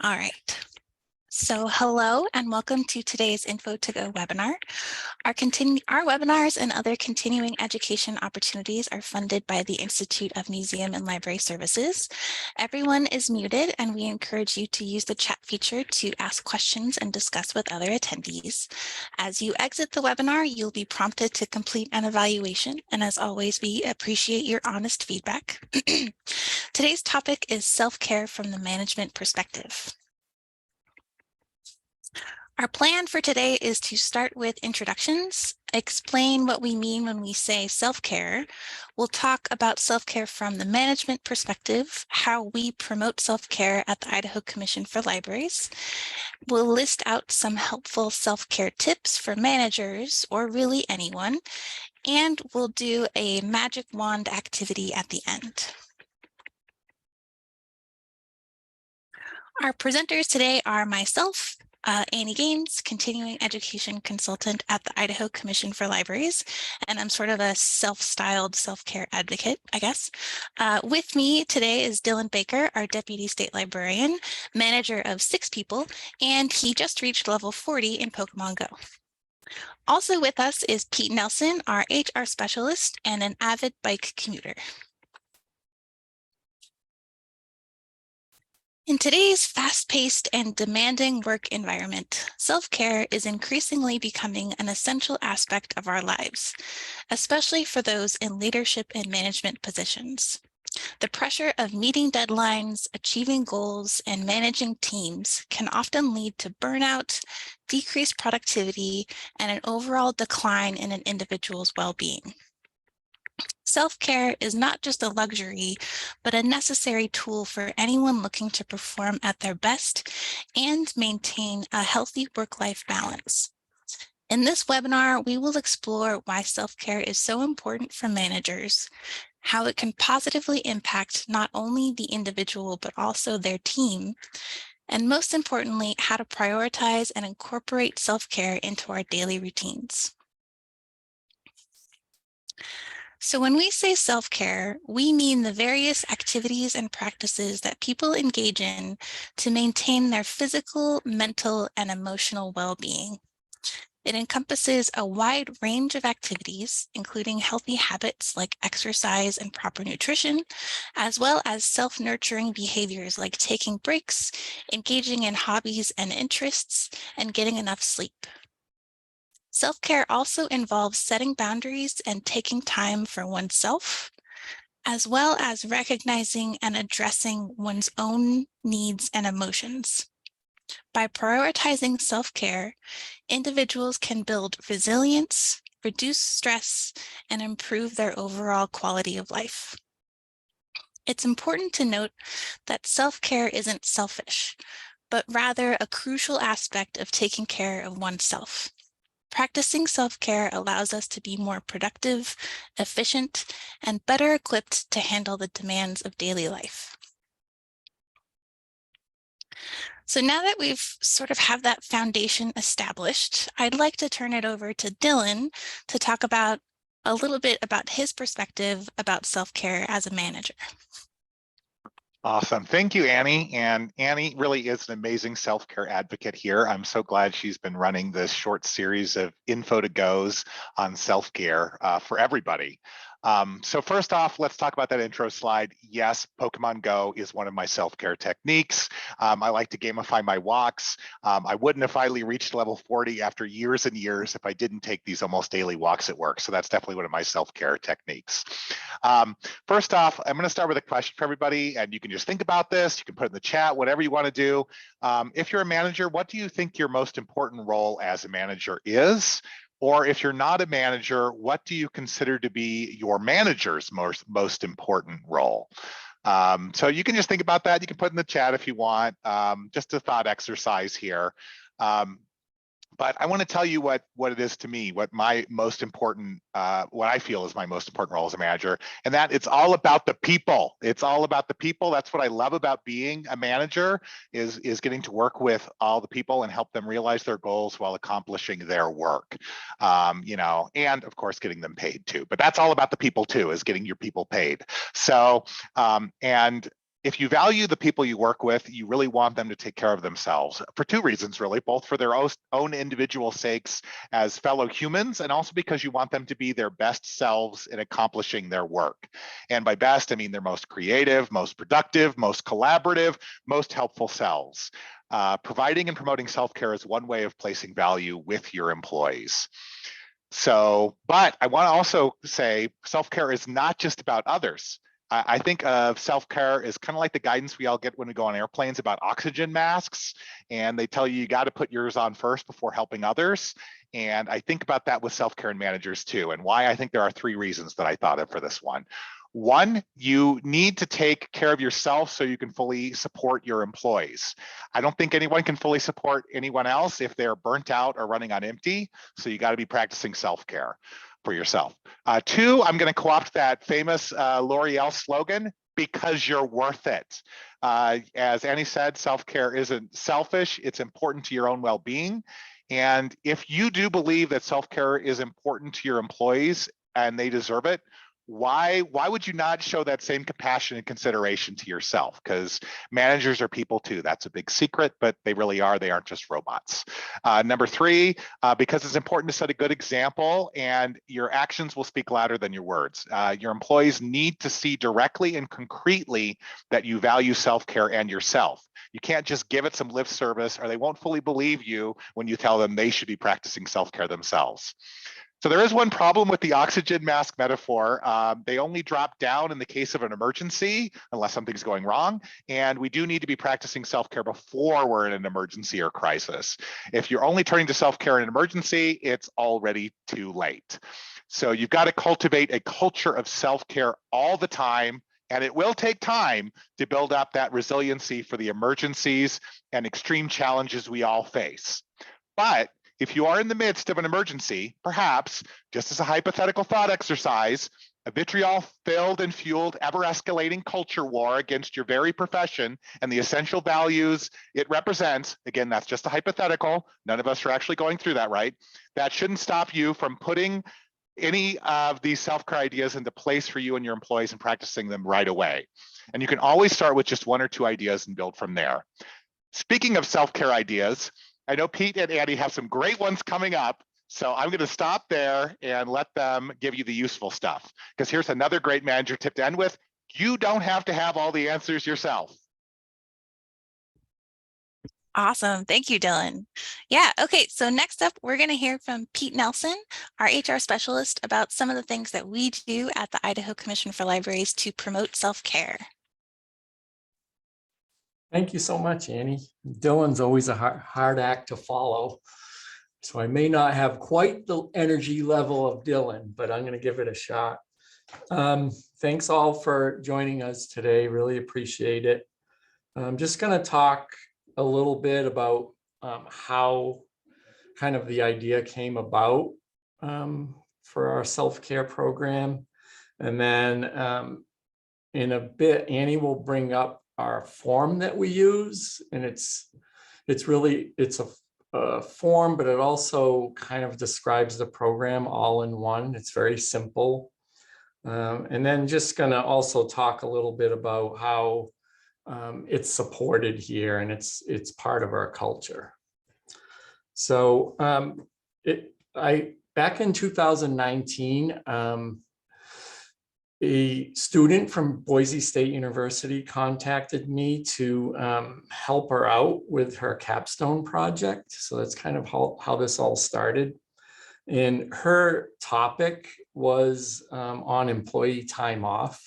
All right. So hello and welcome to today's Info to Go webinar. Our webinars and other continuing education opportunities are funded by the Institute of Museum and Library Services. Everyone is muted and we encourage you to use the chat feature to ask questions and discuss with other attendees. As you exit the webinar, you'll be prompted to complete an evaluation. And as always, we appreciate your honest feedback. Today's topic is self-care from the management perspective. Our plan for today is to start with introductions, explain what we mean when we say self-care. We'll talk about self-care from the management perspective, how we promote self-care at the Idaho Commission for Libraries. We'll list out some helpful self-care tips for managers or really anyone, and we'll do a magic wand activity at the end. Our presenters today are myself, Annie Gaines, Continuing Education Consultant at the Idaho Commission for Libraries, and I'm sort of a self-styled self-care advocate, I guess. With me today is Dylan Baker, our Deputy State Librarian, manager of 6 people, and he just reached level 40 in Pokemon Go. Also with us is Pete Nelson, our HR specialist and an avid bike commuter. In today's fast-paced and demanding work environment, self-care is increasingly becoming an essential aspect of our lives, especially for those in leadership and management positions. The pressure of meeting deadlines, achieving goals, and managing teams can often lead to burnout, decreased productivity, and an overall decline in an individual's well-being. Self-care is not just a luxury, but a necessary tool for anyone looking to perform at their best and maintain a healthy work-life balance. In this webinar, we will explore why self-care is so important for managers, how it can positively impact not only the individual, but also their team, and most importantly, how to prioritize and incorporate self-care into our daily routines. So when we say self-care, we mean the various activities and practices that people engage in to maintain their physical, mental, and emotional well-being. It encompasses a wide range of activities, including healthy habits like exercise and proper nutrition, as well as self-nurturing behaviors like taking breaks, engaging in hobbies and interests, and getting enough sleep. Self-care also involves setting boundaries and taking time for oneself, as well as recognizing and addressing one's own needs and emotions. By prioritizing self-care, individuals can build resilience, reduce stress, and improve their overall quality of life. It's important to note that self-care isn't selfish, but rather a crucial aspect of taking care of oneself. Practicing self-care allows us to be more productive, efficient, and better equipped to handle the demands of daily life. So now that we've sort of have that foundation established, I'd like to turn it over to Dylan to talk about a little bit about his perspective about self-care as a manager. Awesome. Thank you, Annie. And Annie really is an amazing self-care advocate here. I'm so glad she's been running this short series of info to goes on self-care for everybody. So first off, let's talk about that intro slide. Yes, Pokemon Go is one of my self-care techniques. I like to gamify my walks. I wouldn't have finally reached level 40 after years and years if I didn't take these almost daily walks at work. So that's definitely one of my self-care techniques. First off, I'm going to start with a question for everybody, and you can just think about this. You can put it in the chat, whatever you want to do. If you're a manager, what do you think your most important role as a manager is? Or if you're not a manager, what do you consider to be your manager's most important role? So you can just think about that. You can put in the chat if you want, just a thought exercise here. But I want to tell you what it is to me, what my most important, what I feel is my most important role as a manager, and that it's all about the people. It's all about the people. That's what I love about being a manager is getting to work with all the people and help them realize their goals while accomplishing their work, you know, and of course getting them paid too. But that's all about the people too, is getting your people paid. So, and If you value the people you work with, you really want them to take care of themselves for two reasons, really, both for their own individual sakes as fellow humans, and also because you want them to be their best selves in accomplishing their work. And by best, I mean their most creative, most productive, most collaborative, most helpful selves. Providing and promoting self-care is one way of placing value with your employees. So, but I want to also say self-care is not just about others. I think of self-care as kind of like the guidance we all get when we go on airplanes about oxygen masks, and they tell you got to put yours on first before helping others. And I think about that with self-care and managers too, and why I think there are three reasons that I thought of for this one. One, you need to take care of yourself so you can fully support your employees. I don't think anyone can fully support anyone else if they're burnt out or running on empty. So you got to be practicing self-care for yourself. Two, I'm going to co-opt that famous L'Oreal slogan, because you're worth it. As Annie said, self-care isn't selfish, it's important to your own well-being. And if you do believe that self-care is important to your employees and they deserve it, why would you not show that same compassion and consideration to yourself? Because managers are people too. That's a big secret, but they really are. They aren't just robots. Number three, because it's important to set a good example, and your actions will speak louder than your words. Your employees need to see directly and concretely that you value self-care and yourself. You can't just give it some lip service, or they won't fully believe you when you tell them they should be practicing self-care themselves. So there is one problem with the oxygen mask metaphor. They only drop down in the case of an emergency, unless something's going wrong. And we do need to be practicing self-care before we're in an emergency or crisis. If you're only turning to self-care in an emergency, it's already too late. So you've got to cultivate a culture of self-care all the time. And it will take time to build up that resiliency for the emergencies and extreme challenges we all face. But if you are in the midst of an emergency, perhaps, just as a hypothetical thought exercise, a vitriol-filled and fueled, ever-escalating culture war against your very profession and the essential values it represents, again, that's just a hypothetical, none of us are actually going through that, right? That shouldn't stop you from putting any of these self-care ideas into place for you and your employees and practicing them right away. And you can always start with just one or two ideas and build from there. Speaking of self-care ideas, I know Pete and Andy have some great ones coming up, so I'm going to stop there and let them give you the useful stuff. Because here's another great manager tip to end with. You don't have to have all the answers yourself. Awesome. Thank you, Dylan. Yeah. Okay. So next up, we're going to hear from Pete Nelson, our HR specialist, about some of the things that we do at the Idaho Commission for Libraries to promote self-care. Thank you so much, Annie. Dylan's always a hard act to follow. So I may not have quite the energy level of Dylan, but I'm going to give it a shot. Thanks all for joining us today. Really appreciate it. I'm just going to talk a little bit about how kind of the idea came about for our self-care program. And then in a bit, Annie will bring up our form that we use, and it's a form, but it also kind of describes the program all in one. It's very simple. And then just gonna also talk a little bit about how it's supported here, and it's part of our culture. So back in 2019, a student from Boise State University contacted me to help her out with her capstone project. So that's kind of how this all started. And her topic was on employee time off.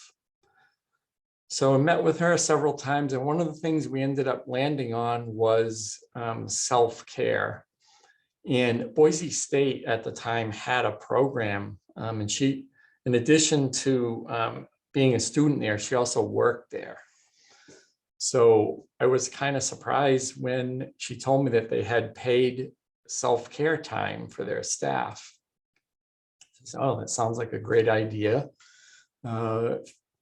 So I met with her several times, and one of the things we ended up landing on was self-care. And Boise State at the time had a program, and she, in addition to being a student there, she also worked there. So I was kind of surprised when she told me that they had paid self-care time for their staff. So, oh, that sounds like a great idea.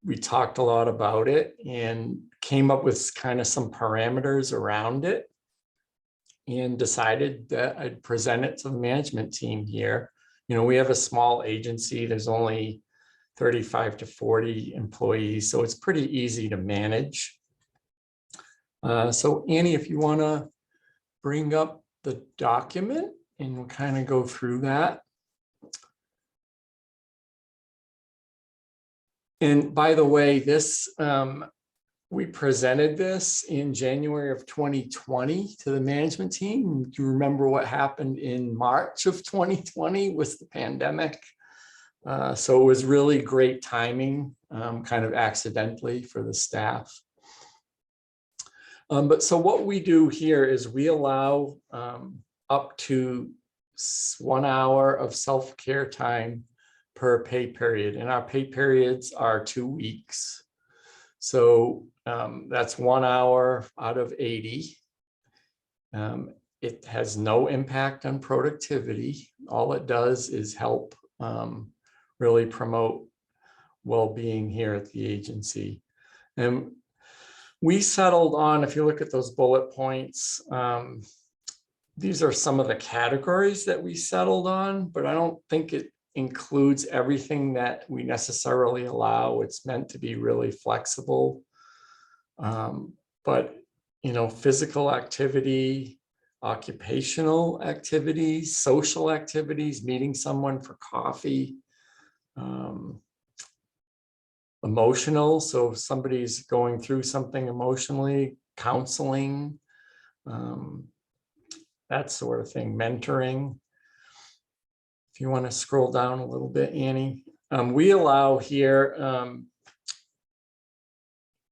We talked a lot about it and came up with kind of some parameters around it, and decided that I'd present it to the management team here. You know, we have a small agency. There's only 35 to 40 employees, so it's pretty easy to manage. So Annie, if you want to bring up the document and we'll kind of go through that. And by the way, this we presented this in January of 2020 to the management team. Do you remember what happened in March of 2020 with the pandemic? So it was really great timing, kind of accidentally for the staff. But so what we do here is we allow up to 1 hour of self-care time per pay period. And our pay periods are 2 weeks. So that's 1 hour out of 80. It has no impact on productivity. All it does is help really promote well-being here at the agency. And we settled on, if you look at those bullet points, these are some of the categories that we settled on, but I don't think it includes everything that we necessarily allow. It's meant to be really flexible. But, you know, physical activity, occupational activities, social activities, meeting someone for coffee, emotional. So if somebody's going through something emotionally, counseling, that sort of thing, mentoring. If you want to scroll down a little bit, Annie, we allow here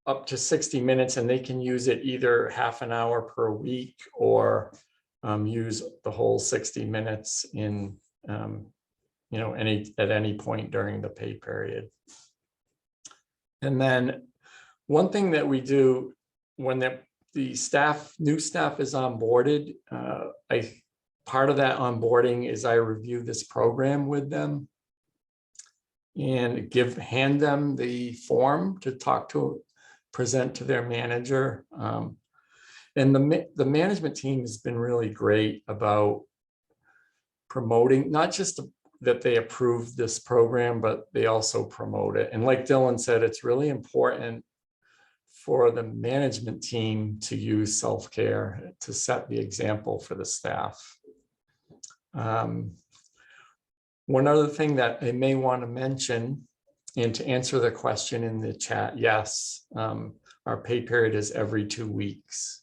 up to 60 minutes, and they can use it either half an hour per week or use the whole 60 minutes in, you know, at any point during the pay period. And then one thing that we do when the new staff is onboarded, part of that onboarding is I review this program with them and hand them the form to present to their manager. And the management team has been really great about promoting, not just that they approve this program, but they also promote it. And like Dylan said, it's really important for the management team to use self-care to set the example for the staff. One other thing that I may want to mention, and to answer the question in the chat, yes, our pay period is every 2 weeks.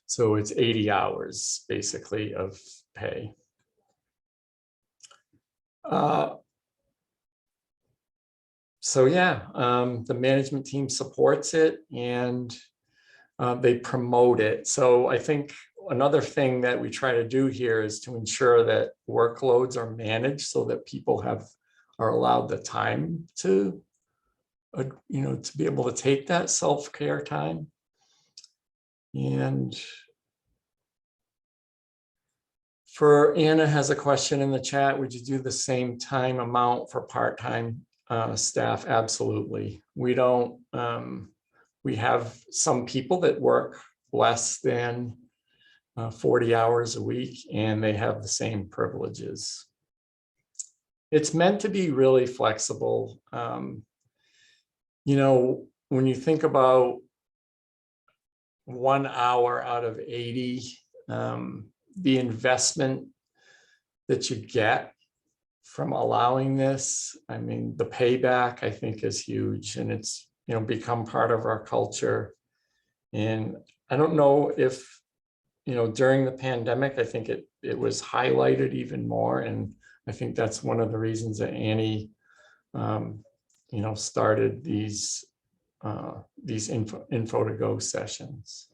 So it's 80 hours basically of pay. So yeah, the management team supports it and they promote it. So I think another thing that we try to do here is to ensure that workloads are managed so that people are allowed the time to, you know, to be able to take that self-care time. And for Anna has a question in the chat, would you do the same time amount for part-time staff? Absolutely. We don't, we have some people that work less than 40 hours a week and they have the same privileges. It's meant to be really flexible. You know, when you think about 1 hour out of 80, the investment that you get from allowing this, I mean, the payback I think is huge, and it's, you know, become part of our culture. And I don't know if, you know, during the pandemic, I think it was highlighted even more. And I think that's one of the reasons that Annie, you know, started these info to go sessions.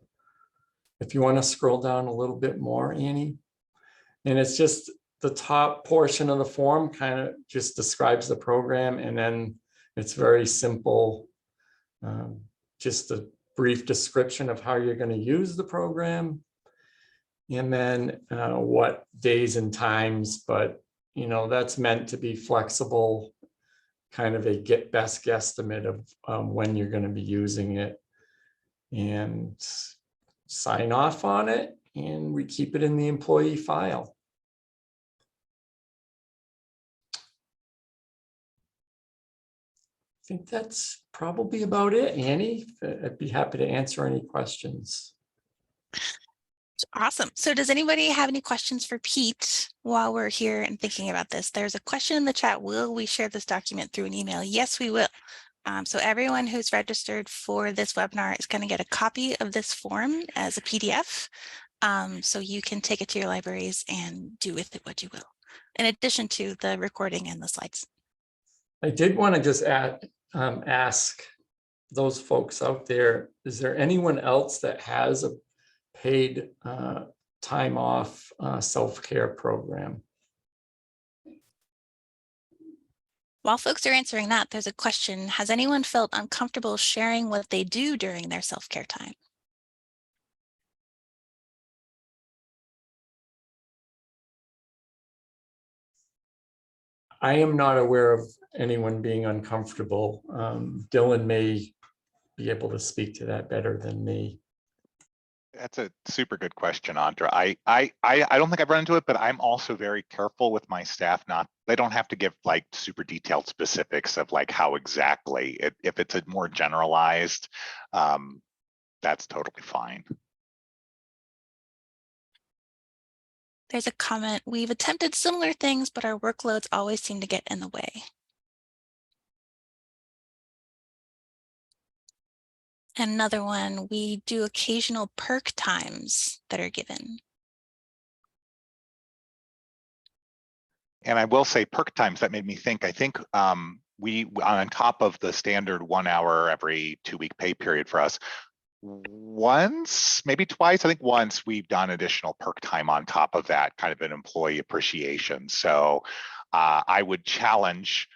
If you want to scroll down a little bit more, Annie, and it's just the top portion of the form kind of just describes the program, and then it's very simple, just a brief description of how you're going to use the program, and then what days and times, but you know, that's meant to be flexible, kind of a best guesstimate of when you're going to be using it, and sign off on it, and we keep it in the employee file. I think that's probably about it, Annie. I'd be happy to answer any questions. Awesome. So does anybody have any questions for Pete while we're here and thinking about this? There's a question in the chat. Will we share this document through an email? Yes, we will. So everyone who's registered for this webinar is going to get a copy of this form as a PDF. So you can take it to your libraries and do with it what you will, in addition to the recording and the slides. I did want to just ask those folks out there, is there anyone else that has a paid time off self-care program? While folks are answering that, there's a question. Has anyone felt uncomfortable sharing what they do during their self-care time? I am not aware of anyone being uncomfortable. Dylan may be able to speak to that better than me. That's a super good question, Andra. I don't think I've run into it, but I'm also very careful with my staff. They don't have to give like super detailed specifics of like how exactly. If it's a more generalized, that's totally fine. There's a comment. We've attempted similar things, but our workloads always seem to get in the way. And another one, we do occasional perk times that are given. And I will say perk times, that made me think, I think we, on top of the standard 1 hour every 2-week pay period for us, once, maybe twice, I think once we've done additional perk time on top of that, kind of an employee appreciation. So I would challenge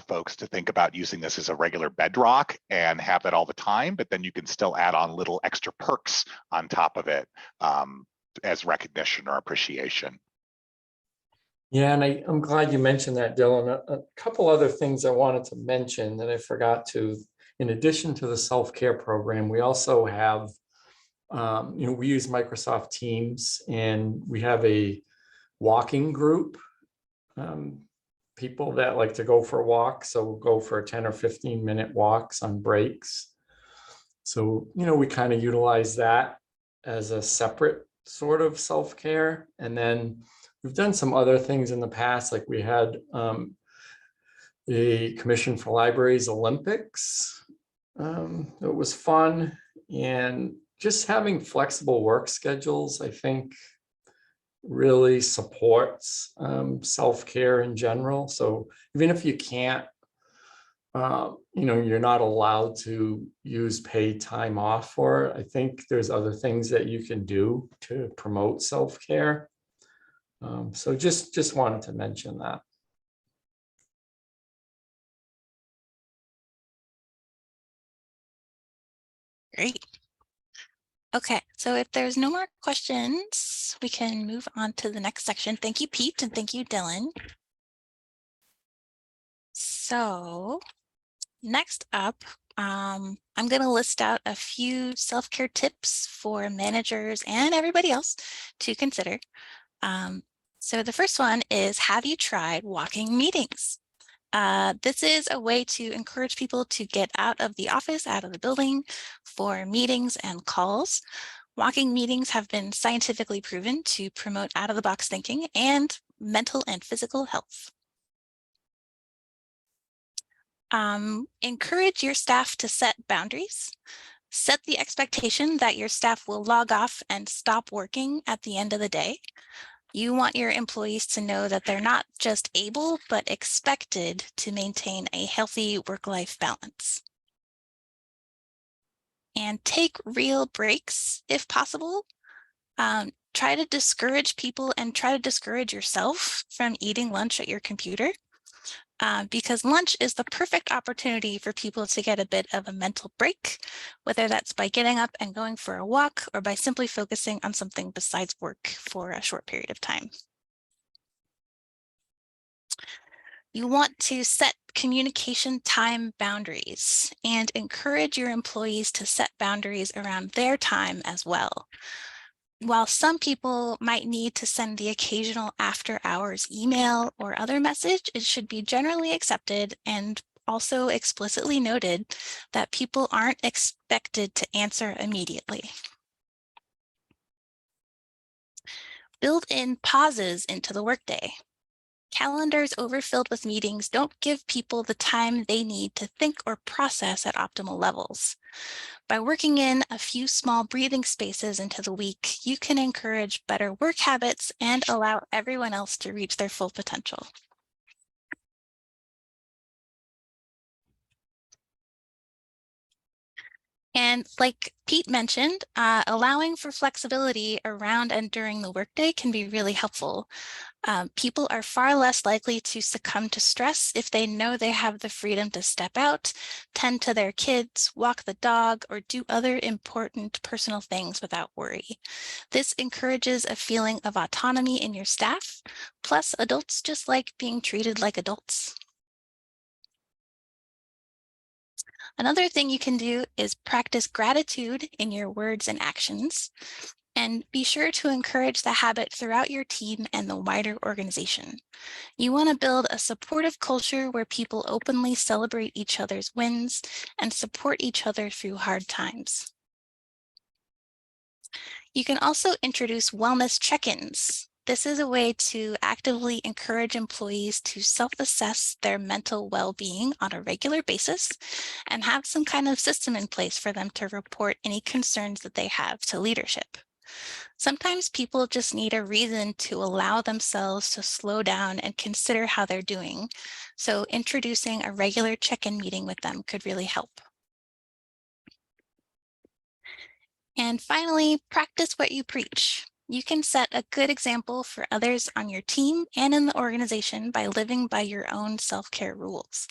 folks to think about using this as a regular bedrock and have that all the time, but then you can still add on little extra perks on top of it as recognition or appreciation. Yeah, and I'm glad you mentioned that, Dylan. A couple other things I wanted to mention that I forgot to. In addition to the self-care program, we also have, we use Microsoft Teams, and we have a walking group. People that like to go for walks, so we'll go for 10 or 15-minute walks on breaks. So, we kind of utilize that as a separate sort of self-care. And then we've done some other things in the past, like we had the Commission for Libraries Olympics. It was fun, and just having flexible work schedules, I think, really supports self-care in general. So even if you can't, you're not allowed to use paid time off for it, I think there's other things that you can do to promote self-care. So just wanted to mention that. Great. Okay, so if there's no more questions, we can move on to the next section. Thank you, Pete, and thank you, Dylan. So next up, I'm going to list out a few self-care tips for managers and everybody else to consider. So the first one is, have you tried walking meetings? This is a way to encourage people to get out of the office, out of the building for meetings and calls. Walking meetings have been scientifically proven to promote out-of-the-box thinking and mental and physical health. Encourage your staff to set boundaries. Set the expectation that your staff will log off and stop working at the end of the day. You want your employees to know that they're not just able, but expected to maintain a healthy work-life balance. And take real breaks if possible. Try to discourage people and try to discourage yourself from eating lunch at your computer. Because lunch is the perfect opportunity for people to get a bit of a mental break, whether that's by getting up and going for a walk or by simply focusing on something besides work for a short period of time. You want to set communication time boundaries and encourage your employees to set boundaries around their time as well. While some people might need to send the occasional after-hours email or other message, it should be generally accepted and also explicitly noted that people aren't expected to answer immediately. Build in pauses into the workday. Calendars overfilled with meetings don't give people the time they need to think or process at optimal levels. By working in a few small breathing spaces into the week, you can encourage better work habits and allow everyone else to reach their full potential. And like Pete mentioned, allowing for flexibility around and during the workday can be really helpful. People are far less likely to succumb to stress if they know they have the freedom to step out, tend to their kids, walk the dog, or do other important personal things without worry. This encourages a feeling of autonomy in your staff. Plus, adults just like being treated like adults. Another thing you can do is practice gratitude in your words and actions, and be sure to encourage the habit throughout your team and the wider organization. You want to build a supportive culture where people openly celebrate each other's wins and support each other through hard times. You can also introduce wellness check-ins. This is a way to actively encourage employees to self-assess their mental well-being on a regular basis and have some kind of system in place for them to report any concerns that they have to leadership. Sometimes people just need a reason to allow themselves to slow down and consider how they're doing. So introducing a regular check-in meeting with them could really help. And finally, practice what you preach. You can set a good example for others on your team and in the organization by living by your own self-care rules.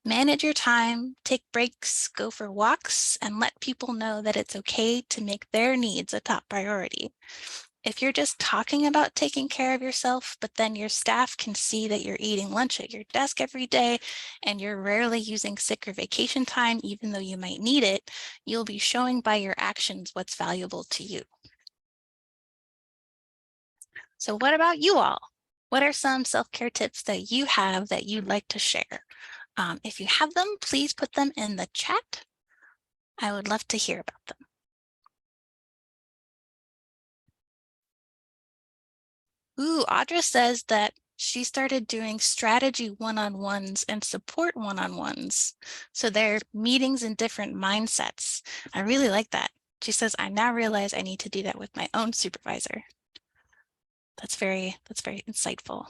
Manage your time, take breaks, go for walks, and let people know that it's okay to make their needs a top priority. If you're just talking about taking care of yourself, but then your staff can see that you're eating lunch at your desk every day and you're rarely using sick or vacation time, even though you might need it, you'll be showing by your actions what's valuable to you. So what about you all? What are some self-care tips that you have that you'd like to share? If you have them, please put them in the chat. I would love to hear about them. Ooh, Audra says that she started doing strategy one-on-ones and support one-on-ones. So they're meetings in different mindsets. I really like that. She says, I now realize I need to do that with my own supervisor. That's very insightful.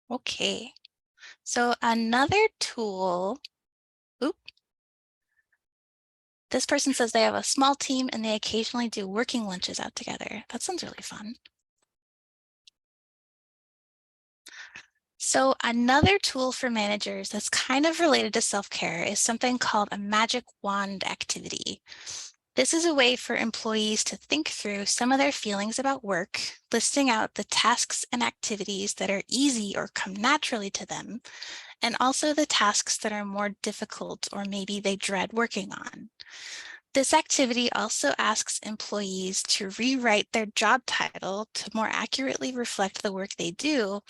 Okay, so another tool, oop, this person says they have a small team and they occasionally do working lunches out together. That sounds really fun. So another tool for managers that's kind of related to self-care is something called a magic wand activity. This is a way for employees to think through some of their feelings about work, listing out the tasks and activities that are easy or come naturally to them, and also the tasks that are more difficult or maybe they dread working on. This activity also asks employees to rewrite their job title to more accurately reflect the work they do,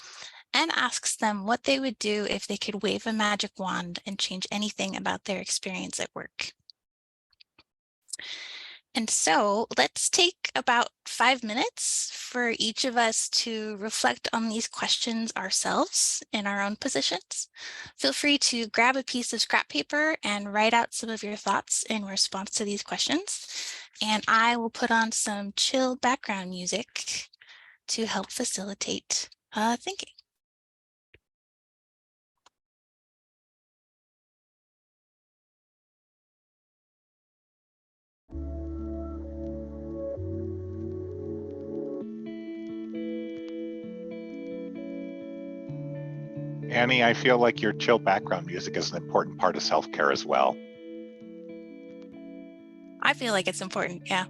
and asks them what they would do if they could wave a magic wand and change anything about their experience at work. And so let's take about 5 minutes for each of us to reflect on these questions ourselves in our own positions. Feel free to grab a piece of scrap paper and write out some of your thoughts in response to these questions. And I will put on some chill background music to help facilitate thinking. Annie, I feel like your chill background music is an important part of self-care as well. I feel like it's important, yeah.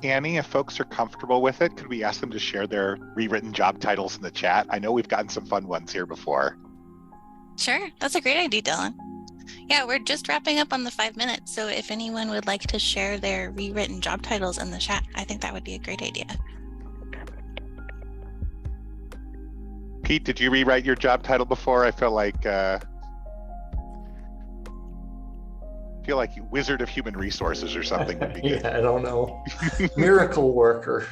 Annie, if folks are comfortable with it, could we ask them to share their rewritten job titles in the chat? I know we've gotten some fun ones here before. Sure, that's a great idea, Dylan. Yeah, we're just wrapping up on the 5 minutes, so if anyone would like to share their rewritten job titles in the chat, I think that would be a great idea. Pete, did you rewrite your job title before? I feel like Wizard of Human Resources or something would be good. Yeah, I don't know. Miracle worker.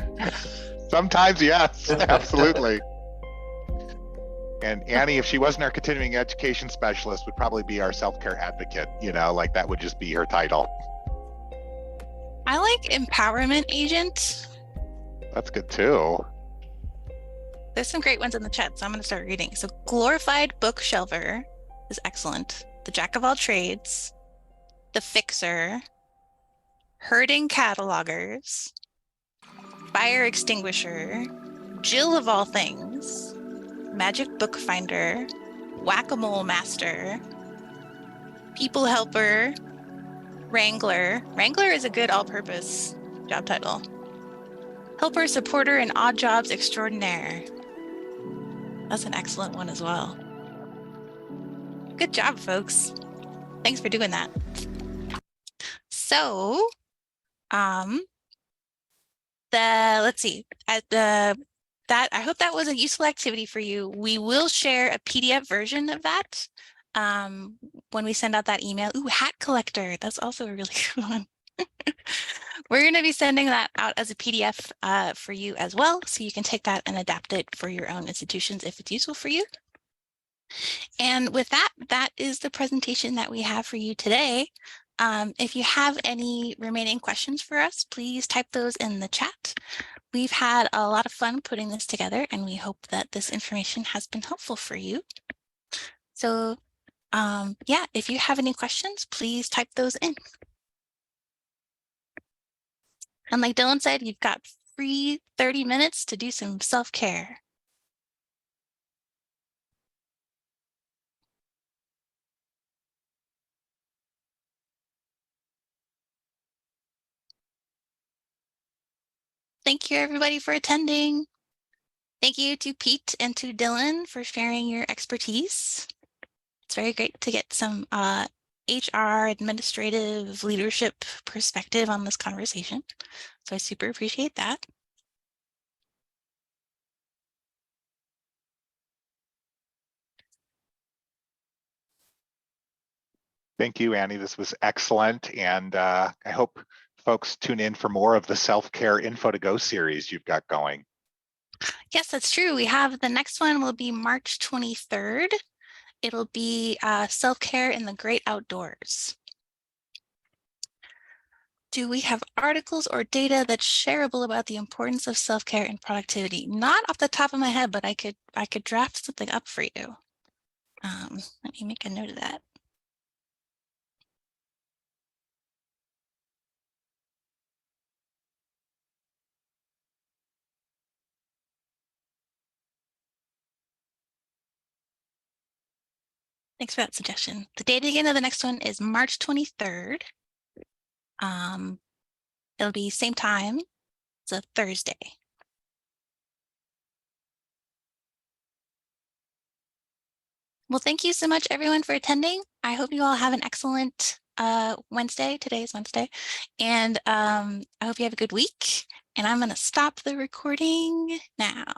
Sometimes, yes, absolutely. And Annie, if she wasn't our continuing education specialist, would probably be our self-care advocate. You know, like that would just be her title. I like empowerment agent. That's good too. There's some great ones in the chat, so I'm going to start reading. So glorified bookshelver is excellent. The jack of all trades, the fixer, herding catalogers, fire extinguisher, Jill of all things, magic bookfinder, whack-a-mole master, people helper, wrangler. Wrangler is a good all-purpose job title. Helper, supporter, and odd jobs extraordinaire. That's an excellent one as well. Good job, folks. Thanks for doing that. So, let's see. I hope that was a useful activity for you. We will share a PDF version of that when we send out that email. Ooh, hat collector. That's also a really good one. We're going to be sending that out as a PDF for you as well, so you can take that and adapt it for your own institutions if it's useful for you. And with that, that is the presentation that we have for you today. If you have any remaining questions for us, please type those in the chat. We've had a lot of fun putting this together, and we hope that this information has been helpful for you. So yeah, if you have any questions, please type those in. And like Dylan said, you've got free 30 minutes to do some self-care. Thank you, everybody, for attending. Thank you to Pete and to Dylan for sharing your expertise. It's very great to get some HR administrative leadership perspective on this conversation. So I super appreciate that. Thank you, Annie. This was excellent. And I hope folks tune in for more of the self-care Info to Go series you've got going. Yes, that's true. We have the next one will be March 23rd. It'll be self-care in the great outdoors. Do we have articles or data that's shareable about the importance of self-care and productivity? Not off the top of my head, but I could draft something up for you. Let me make a note of that. Thanks for that suggestion. The date again of the next one is March 23rd. It'll be same time. It's a Thursday. Well, thank you so much, everyone, for attending. I hope you all have an excellent Wednesday. Today is Wednesday. And I hope you have a good week. And I'm going to stop the recording now.